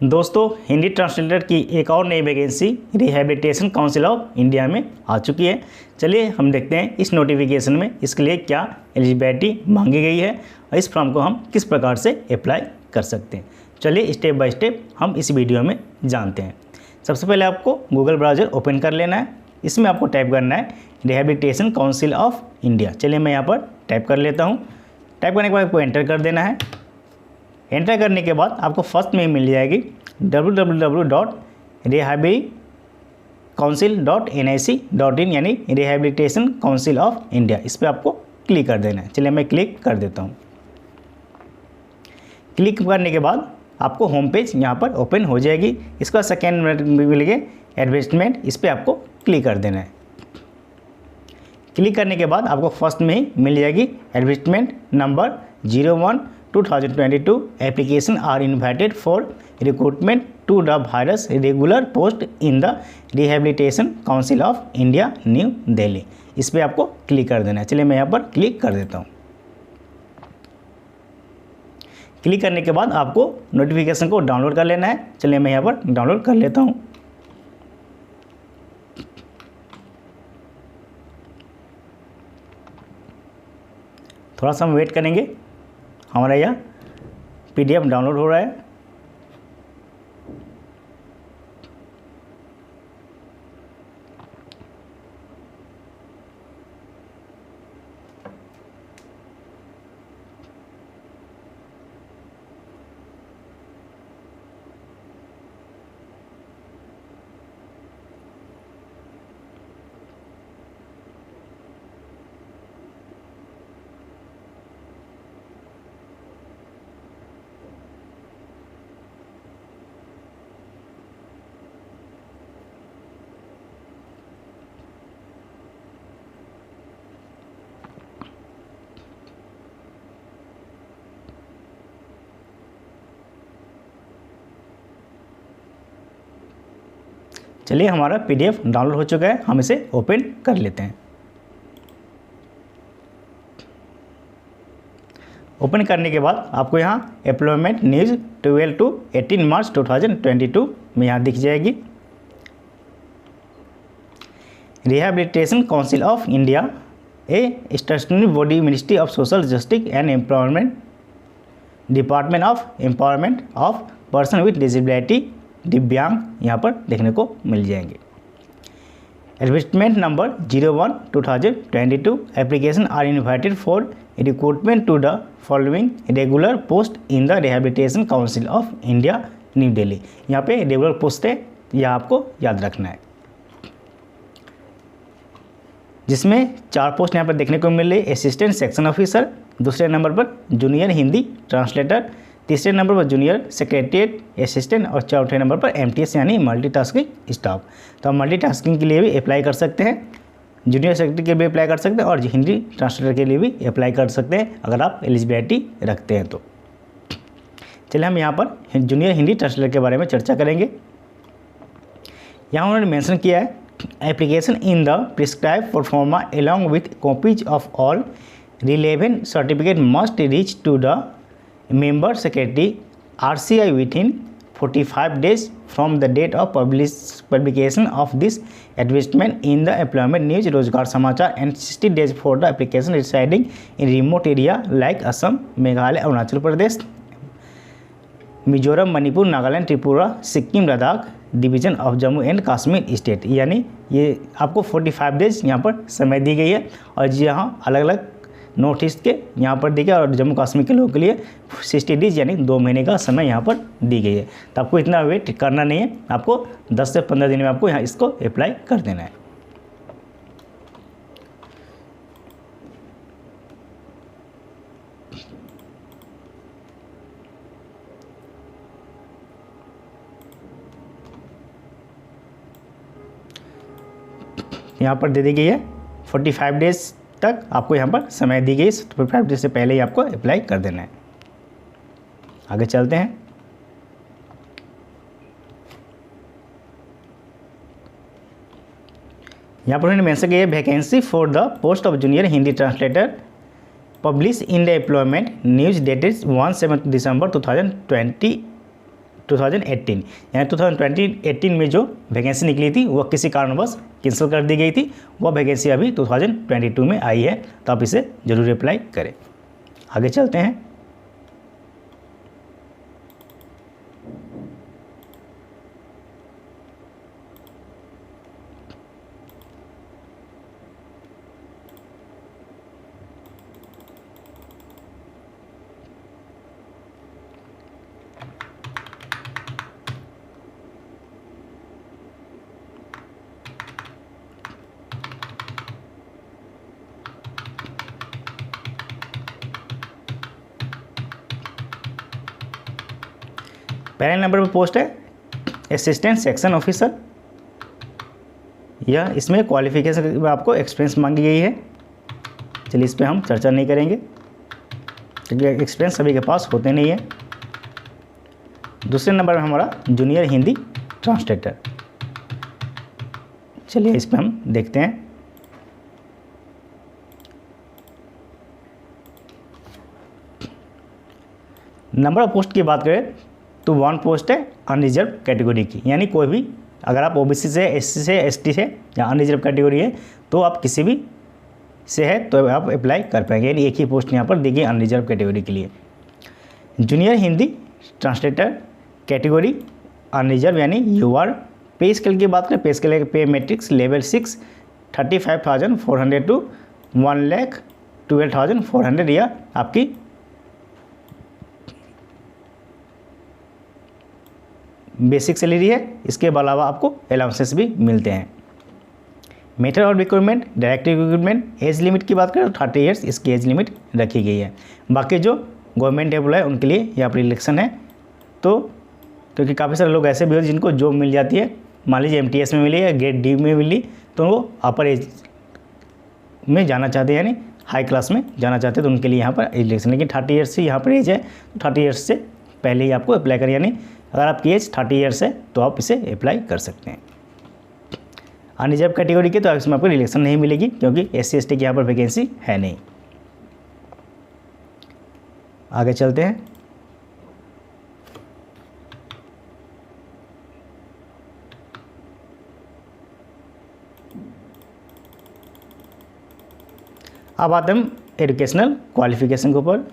दोस्तों, हिंदी ट्रांसलेटर की एक और नई vacancy rehabilitation council of India में आ चुकी है। चलिए हम देखते हैं इस नोटिफिकेशन में इसके लिए क्या एलिजिबिलिटी मांगी गई है और इस फॉर्म को हम किस प्रकार से अप्लाई कर सकते हैं। चलिए स्टेप बाय स्टेप हम इस वीडियो में जानते हैं। सबसे पहले आपको गूगल ब्राउज़र ओपन कर लेना है। इसमें आपको टाइप करना है रिहैबिलिटेशन काउंसिल ऑफ इंडिया। चलिए मैं यहाँ पर टाइप कर लेता हूँ। टाइप करने के बाद आपको एंटर कर देना है। एंटर करने के बाद आपको फर्स्ट में मिल जाएगी www.rehabilicouncil.nic.in यानी रिहैबिलिटेशन काउंसिल ऑफ इंडिया। इस पर आपको क्लिक कर देना है। चलिए मैं क्लिक कर देता हूँ। क्लिक करने के बाद आपको होम पेज यहाँ पर ओपन हो जाएगी। इसका सेकेंड मिलेगा एडवर्टाइजमेंट, इस पर आपको क्लिक कर देना है। क्लिक करने के बाद आपको फर्स्ट में ही मिल जाएगी advertisement number 01/2022 application are invited for recruitment to the various regular post in the rehabilitation council of India New Delhi. इस पर आपको क्लिक कर देना है। चलिए मैं यहाँ पर क्लिक कर देता हूँ। क्लिक करने के बाद आपको नोटिफिकेशन को डाउनलोड कर लेना है। चलिए मैं यहाँ पर डाउनलोड कर लेता हूँ। थोड़ा सा हम वेट करेंगे। हमारा यह PDF डाउनलोड हो रहा है। चलिए हमारा PDF डाउनलोड हो चुका है। हम इसे ओपन कर लेते हैं। ओपन करने के बाद आपको यहाँ एम्प्लॉयमेंट न्यूज़ 12 to 18 मार्च 2022 में यहाँ दिख जाएगी। Rehabilitation council of India a statutory body ministry of social justice and empowerment department of empowerment of person with disability दिव्यांग यहाँ पर देखने को मिल जाएंगे। Advertisement number 01/2022 application are invited for recruitment to the following regular post in the rehabilitation council of India New Delhi. यहाँ पे regular post है, यह आपको याद रखना है, जिसमें 4 पोस्ट यहाँ पर देखने को मिल रही है। असिस्टेंट सेक्शन ऑफिसर, दूसरे नंबर पर जूनियर हिंदी ट्रांसलेटर, तीसरे नंबर पर जूनियर सेक्रेटरीट असिस्टेंट और चौथे नंबर पर MTS यानी मल्टीटास्किंग स्टाफ। तो हम मल्टीटास्किंग के लिए भी अप्लाई कर सकते हैं, जूनियर सेक्रेटरी के लिए भी अप्लाई कर सकते हैं और हिंदी ट्रांसलेटर के लिए भी अप्लाई कर सकते हैं अगर आप एलिजिबिलिटी रखते हैं तो। चलिए हम यहाँ पर जूनियर हिंदी ट्रांसलेटर के बारे में चर्चा करेंगे। यहाँ उन्होंने मेंशन किया है application in the prescribe proforma along with copies of all relevant certificate must reach to the member secretary RCI within 45 days from the date of publication of this advertisement in the employment news रोजगार समाचार and 60 days for the application residing in remote area like Assam, Meghalaya, Arunachal Pradesh, Mizoram, Manipur, Nagaland, Tripura, Sikkim, Ladakh division of Jammu and Kashmir state. यानी ये आपको 45 days यहाँ पर समय दी गई है और यहाँ अलग अलग नॉर्थ ईस्ट के यहाँ पर दी गई और जम्मू कश्मीर के लोगों के लिए 60 डेज यानी 2 महीने का समय यहाँ पर दी गई है। तो आपको इतना वेट करना नहीं है, आपको 10 से 15 दिन में आपको यहाँ इसको अप्लाई कर देना है। यहाँ पर दे दी गई है 45 डेज तक आपको यहाँ पर समय दी गई। 45 डेज से पहले ही आपको अप्लाई कर देना है। आगे चलते हैं। यहाँ पर उन्होंने मेंशन किया है vacancy for the post of junior Hindi translator publish in the employment news dated 17 दिसंबर 2022 2018, यानी 2018 में जो वैकेंसी निकली थी वो किसी कारणवश कैंसिल कर दी गई थी, वो वैकेंसी अभी 2022 में आई है, तो आप इसे ज़रूर अप्लाई करें। आगे चलते हैं। पहले नंबर पर पोस्ट है असिस्टेंट सेक्शन ऑफिसर। यह इसमें क्वालिफिकेशन में आपको एक्सपीरियंस मांगी गई है। चलिए इस पर हम चर्चा नहीं करेंगे क्योंकि एक्सपीरियंस सभी के पास होते नहीं है। दूसरे नंबर पर हमारा जूनियर हिंदी ट्रांसलेटर। चलिए इस पर हम देखते हैं। नंबर ऑफ पोस्ट की बात करें तो 1 पोस्ट है अनरिजर्व कैटेगरी की, यानी कोई भी अगर आप ओबीसी से, एससी से, एसटी से या अनरिजर्व कैटेगरी है तो आप किसी भी से है तो आप अप्लाई कर पाएंगे, यानी एक ही पोस्ट यहाँ पर दी गई अनरिजर्व कैटेगरी के लिए। Junior Hindi translator category unreserve यानी यूआर। पे स्केल की बात करें, पे स्केल पे मैट्रिक्स लेवल 6 35,400 टू 1,12,400 या आपकी बेसिक सैलरी है। इसके अलावा आपको अलाउंसेस भी मिलते हैं। Method of recruitment direct recruitment. Age limit की बात करें तो 30 ईयर्स इसकी एज लिमिट रखी गई है। बाकी जो गवर्नमेंट एम्प्लॉय उनके लिए यहाँ पर इलेक्शन है, तो क्योंकि काफ़ी सारे लोग ऐसे भी होते हैं जिनको जॉब मिल जाती है, मान लीजिए एमटीएस में मिली या ग्रेड डी में मिली, तो वो अपर एज में जाना चाहते हैं, यानी हाई क्लास में जाना चाहते हैं, तो उनके लिए यहाँ पर इलेक्शन। लेकिन 30 ईयर्स से यहाँ पर एज है, तो 30 ईयर्स से पहले ही आपको अप्लाई करें, यानी अगर आपकी एज 30 ईयर्स है तो आप इसे अप्लाई कर सकते हैं। अनरिजर्व कैटेगरी के तो इसमें आपको रिलेक्शन नहीं मिलेगी क्योंकि एससी एसटी की यहाँ पर वैकेंसी है नहीं। आगे चलते हैं। अब आते हैं एजुकेशनल क्वालिफिकेशन के ऊपर।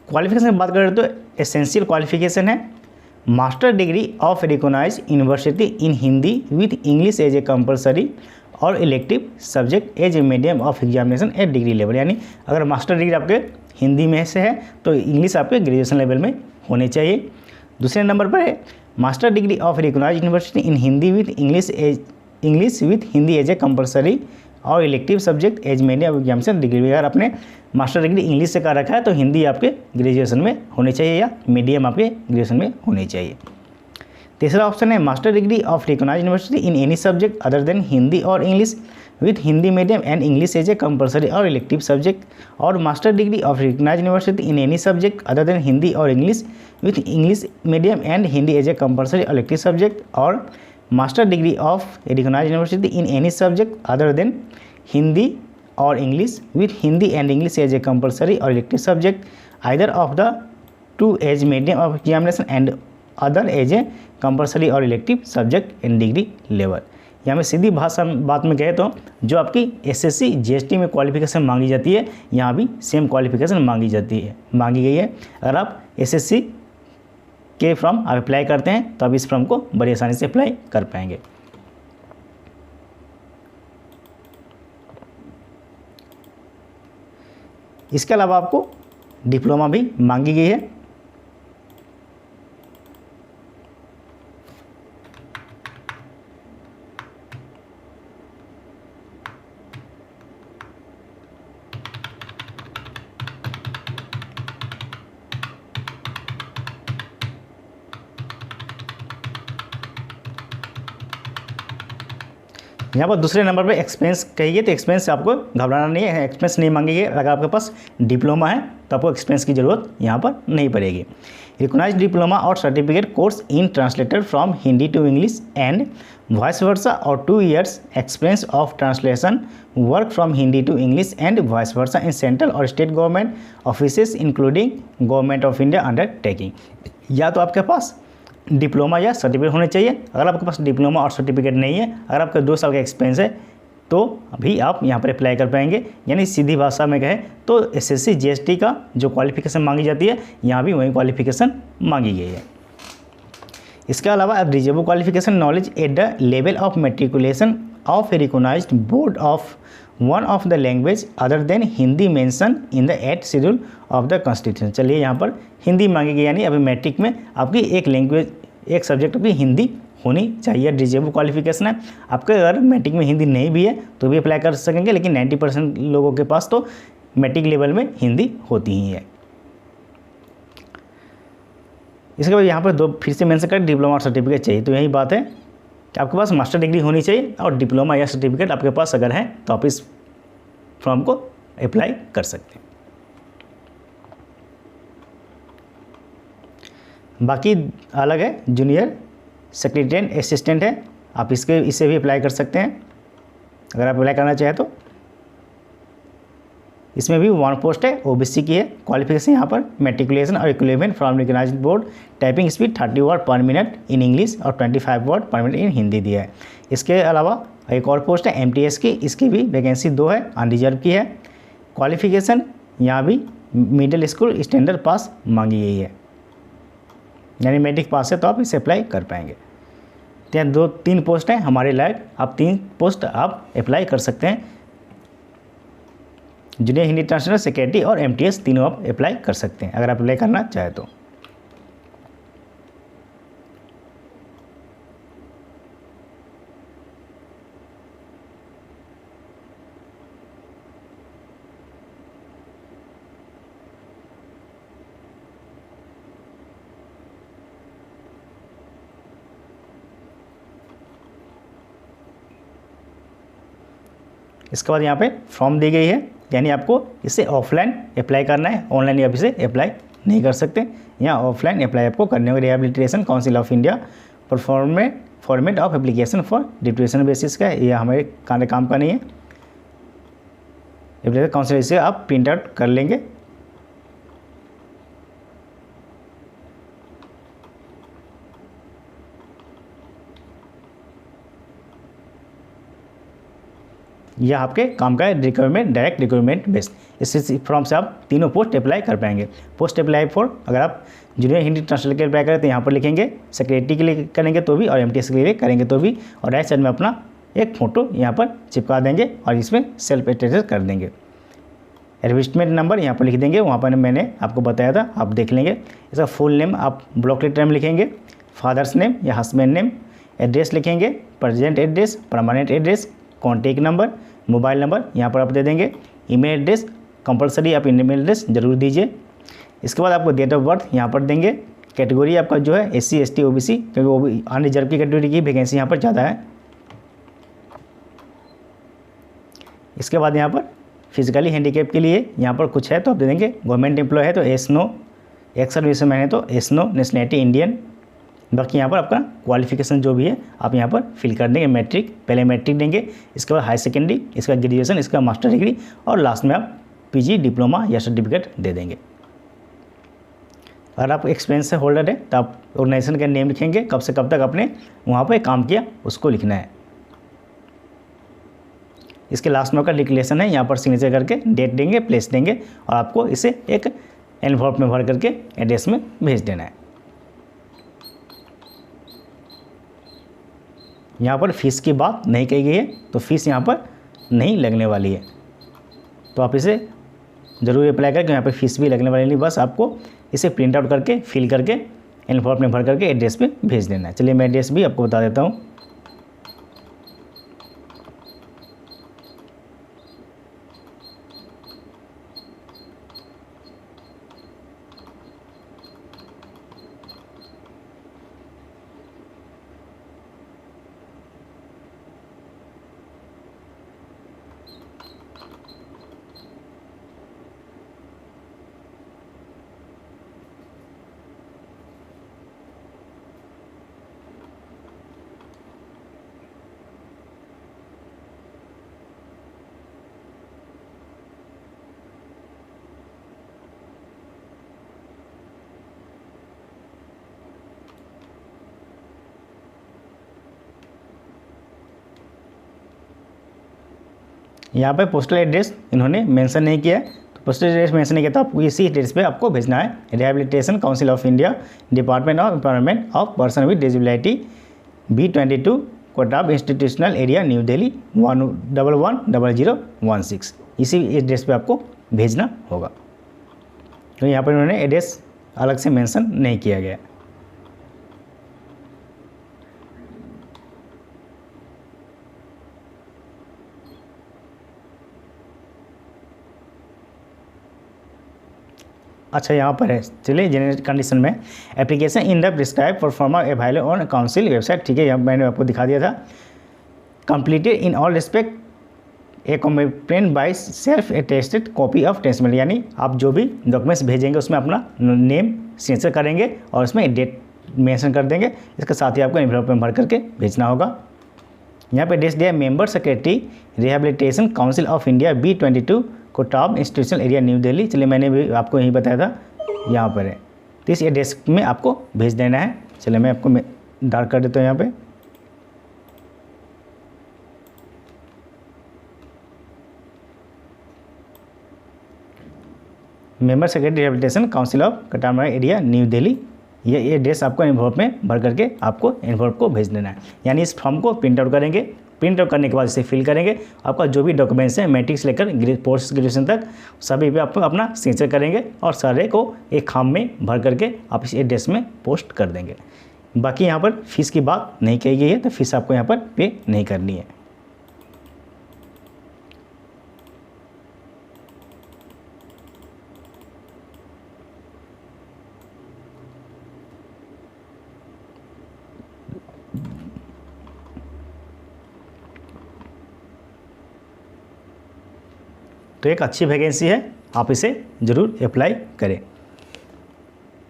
क्वालिफिकेशन की बात करें तो एसेंशियल क्वालिफिकेशन है master degree of recognise university in Hindi with English as a compulsory और elective subject as a medium of examination at degree level. यानी अगर मास्टर डिग्री आपके हिंदी में से है तो इंग्लिश आपके ग्रेजुएशन लेवल में होनी चाहिए। दूसरे नंबर पर है master degree of recognise university in Hindi with English with Hindi as a compulsory और elective subject as medium of examination degree. अगर आपने मास्टर डिग्री इंग्लिश से कर रखा है तो हिंदी आपके ग्रेजुएशन में होनी चाहिए या मीडियम आपके ग्रेजुएशन में होनी चाहिए। तीसरा ऑप्शन है master degree of recognise university in any subject other than Hindi और English with Hindi medium and English as a compulsory और इलेक्टिव सब्जेक्ट, और master degree of recognise university in any subject other than Hindi और English with English medium and Hindi as a compulsory और elective subject, और master degree of recognise university in any subject other than Hindi और English with Hindi and English as a compulsory और elective subject either of the two as medium of examination and other as a compulsory और elective subject in degree level. यहाँ में सीधी बात में कहे तो जो आपकी एसएससी जीएसटी में क्वालिफिकेशन मांगी जाती है यहाँ भी सेम क्वालिफिकेशन मांगी गई है। अगर आप एसएससी के फॉर्म आप अप्लाई करते हैं तो आप इस फॉर्म को बड़ी आसानी से अप्लाई कर पाएंगे। इसके अलावा आपको डिप्लोमा भी मांगी गई है। यहाँ पर दूसरे नंबर पे एक्सपेंस कहिए तो एक्सपेंस आपको घबराना नहीं है, एक्सपेंस नहीं मांगेंगे। अगर आपके पास डिप्लोमा है तो आपको एक्सपेंस की ज़रूरत यहाँ पर नहीं पड़ेगी। रिकॉग्नाइज्ड डिप्लोमा और certificate course in translator from Hindi to English and vice versa और 2 years experience of translation work from Hindi to English and vice versa in central और state government offices including government of India undertaking. या तो आपके पास diploma या certificate होने चाहिए। अगर आपके पास डिप्लोमा और सर्टिफिकेट नहीं है, अगर आपका 2 साल का एक्सपीरियंस है तो अभी आप यहाँ पर अप्लाई कर पाएंगे। यानी सीधी भाषा में कहें तो एसएससी जीएसटी का जो क्वालिफिकेशन मांगी जाती है यहाँ भी वही क्वालिफिकेशन मांगी गई है। इसके अलावा eligible qualification knowledge at the level of matriculation of a recognised board of one of the language other than Hindi mention in the 8th schedule of the constitution. चलिए यहाँ पर हिंदी मांगी गई, यानी अभी मैट्रिक में आपकी एक लैंग्वेज एक सब्जेक्ट की हिंदी होनी चाहिए। एलिजिबल क्वालिफिकेशन है। आपके अगर मैट्रिक में हिंदी नहीं भी है तो भी अप्लाई कर सकेंगे, लेकिन 90% लोगों के पास तो मैट्रिक लेवल में हिंदी होती ही है। इसके बाद यहाँ पर 2 फिर से मेंशन कर डिप्लोमा और सर्टिफिकेट चाहिए। तो यही बात है कि आपके पास मास्टर डिग्री होनी चाहिए और डिप्लोमा या सर्टिफिकेट आपके पास अगर है तो आप इस फॉर्म को अप्लाई कर सकते हैं। बाकी अलग है, जूनियर सेक्रेटरी असिस्टेंट है, आप इससे भी अप्लाई कर सकते हैं अगर आप अप्लाई करना चाहें तो। इसमें भी 1 पोस्ट है, ओबीसी की है। क्वालिफिकेशन यहाँ पर मैट्रिकुलेशन और equivalent from recognised board, typing speed 30 word per minute in English और 25 वर्ड पर मिनट इन हिंदी दिया है। इसके अलावा एक और पोस्ट है एमटीएस की, इसकी भी वैकेंसी 2 है, अनरिजर्व की है। क्वालिफिकेशन यहाँ भी मिडिल स्कूल स्टैंडर्ड पास मांगी गई है, यानी मैट्रिक पास है तो आप इसे अप्लाई कर पाएंगे। तो यहाँ 2-3 पोस्ट हैं हमारे लायक, आप 3 पोस्ट आप अप्लाई कर सकते हैं। जूनियर हिंदी ट्रांसलेटर, सेक्रेटरी और एमटीएस तीनों आप अप्लाई कर सकते हैं अगर आप अप्लाई करना चाहें तो। इसके बाद यहाँ पे फॉर्म दी गई है, यानी आपको इसे ऑफलाइन अप्लाई करना है, ऑनलाइन आप इसे अप्लाई नहीं कर सकते। यहाँ ऑफलाइन अप्लाई आपको करने होगा। Rehabilitation council of India format of application for deputation basis का, यह हमारे काम का नहीं है। एप्लीकेशन काउंसिल इसे आप प्रिंट आउट कर लेंगे। यह आपके काम का रिक्वायरमेंट, डायरेक्ट रिक्वायरमेंट बेस्ड। इस फॉर्म से आप तीनों पोस्ट अप्लाई कर पाएंगे। पोस्ट अप्लाई फॉर अगर आप जूनियर हिंदी ट्रांसलेटर के लिए अप्लाई करें तो यहाँ पर लिखेंगे, सेक्रेटरी के लिए करेंगे तो भी और एमटीएस के लिए करेंगे तो भी, और राइट साइड में अपना एक फ़ोटो यहाँ पर चिपका देंगे और इसमें सेल्फ अटैच कर देंगे। एडवर्टाइजमेंट नंबर यहाँ पर लिख देंगे, वहाँ पर मैंने आपको बताया था, आप देख लेंगे। इसका फुल नेम आप ब्लॉक लेटर में लिखेंगे, फादर्स नेम या हस्बैंड नेम, एड्रेस लिखेंगे, present address, permanent address, contact number, mobile number यहाँ पर आप दे देंगे। ईमेल एड्रेस कंपलसरी आप ईमेल एड्रेस जरूर दीजिए। इसके बाद आपको डेट ऑफ बर्थ यहाँ पर देंगे। कैटेगरी आपका जो है SC ST OBC, क्योंकि वो भी अनरिजर्व की कैटेगरी की वैकेंसी यहाँ पर ज़्यादा है। इसके बाद यहाँ पर फिजिकली हैंडीकैप के लिए यहाँ पर कुछ है तो आप दे देंगे। गवर्नमेंट एम्प्लॉय है तो yes no, ex service man है तो एस नो, नेशनैलिटी इंडियन। बाकी यहाँ पर आपका क्वालिफिकेशन जो भी है आप यहाँ पर फिल कर देंगे। मैट्रिक, पहले मैट्रिक देंगे, इसके बाद हाई सेकेंडरी, इसका ग्रेजुएशन, इसका मास्टर डिग्री और लास्ट में आप PG, डिप्लोमा या सर्टिफिकेट दे देंगे। अगर आप एक्सपीरियंस से होल्डर है तो आप ऑर्गेनाइजेशन का नेम लिखेंगे, कब से कब तक आपने वहाँ पर काम किया उसको लिखना है। इसके लास्ट में आपका डिक्लेरेशन है, यहाँ पर सिग्नेचर करके डेट देंगे, प्लेस देंगे और आपको इसे एक एनवलप में भर करके एड्रेस में भेज देना है। यहाँ पर फीस की बात नहीं कही गई है तो फीस यहाँ पर नहीं लगने वाली है, तो आप इसे ज़रूर अप्लाई करें। यहाँ पर फीस भी लगने वाली नहीं, बस आपको इसे प्रिंट आउट करके फिल करके एनवलप में भर करके एड्रेस पे भेज देना है। चलिए मैं एड्रेस भी आपको बता देता हूँ। यहाँ पे पोस्टल एड्रेस इन्होंने मेंशन नहीं किया है, तो पोस्टल एड्रेस मेंशन नहीं किया तो आपको इसी एड्रेस पे आपको भेजना है। Rehabilitation council of India, department of empowerment of person with disability, B22 Qutab institutional area, new Delhi 111016, इसी एड्रेस पे आपको भेजना होगा। तो यहाँ पर उन्होंने एड्रेस अलग से मेंशन नहीं किया गया। अच्छा, यहाँ पर है, चलिए जनरल कंडीशन में application in the prescribe pro forma available on council website, ठीक है, यहाँ मैंने आपको दिखा दिया था। Completed in all respect A complaint by self attested copy of testament, यानी आप जो भी डॉक्यूमेंट्स भेजेंगे उसमें अपना नेम सिग्नेचर करेंगे और उसमें डेट मेंशन कर देंगे। इसके साथ ही आपको एनवेलप में भर करके भेजना होगा। यहाँ पे एड्रेस दिया है member secretary rehabilitation council of India, B22 Qutab institutional area, new Delhi. चलिए मैंने भी आपको यही बताया था, यहाँ पर है, तो इस एड्रेस में आपको भेज देना है। चलिए मैं आपको डार्क कर देता हूँ यहाँ पे। Member secretary rehabilitation council of Qutab area, new Delhi, ये एड्रेस आपको एनवेलप में भर करके आपको एनवेलप को भेज देना है। यानी इस फॉर्म को प्रिंट आउट करेंगे, प्रिंट आउट करने के बाद इसे फिल करेंगे। आपका जो भी डॉक्यूमेंट्स हैं मैट्रिक से लेकर पोस्ट ग्रेजुएशन तक सभी पे आप अपना सिग्नेचर करेंगे और सारे को एक खाम में भर करके आप इस एड्रेस में पोस्ट कर देंगे। बाकी यहाँ पर फीस की बात नहीं कही गई है, तो फीस आपको यहाँ पर पे नहीं करनी है। तो एक अच्छी वैकेंसी है, आप इसे ज़रूर अप्लाई करें।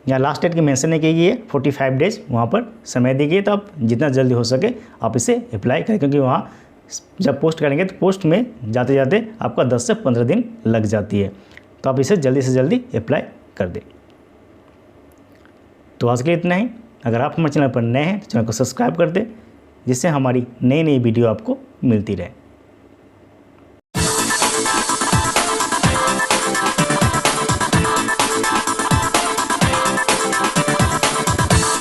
यहाँ लास्ट डेट की मेंशन नहीं की गई है, 45 डेज वहाँ पर समय दी गई है, तो आप जितना जल्दी हो सके आप इसे अप्लाई करें, क्योंकि वहाँ जब पोस्ट करेंगे तो पोस्ट में जाते जाते आपका 10 से 15 दिन लग जाती है, तो आप इसे जल्दी से जल्दी अप्लाई कर दें। तो आज के लिए इतना ही। अगर आप हमारे चैनल पर नए हैं तो चैनल को सब्सक्राइब कर दें, जिससे हमारी नई नई वीडियो आपको मिलती रहे।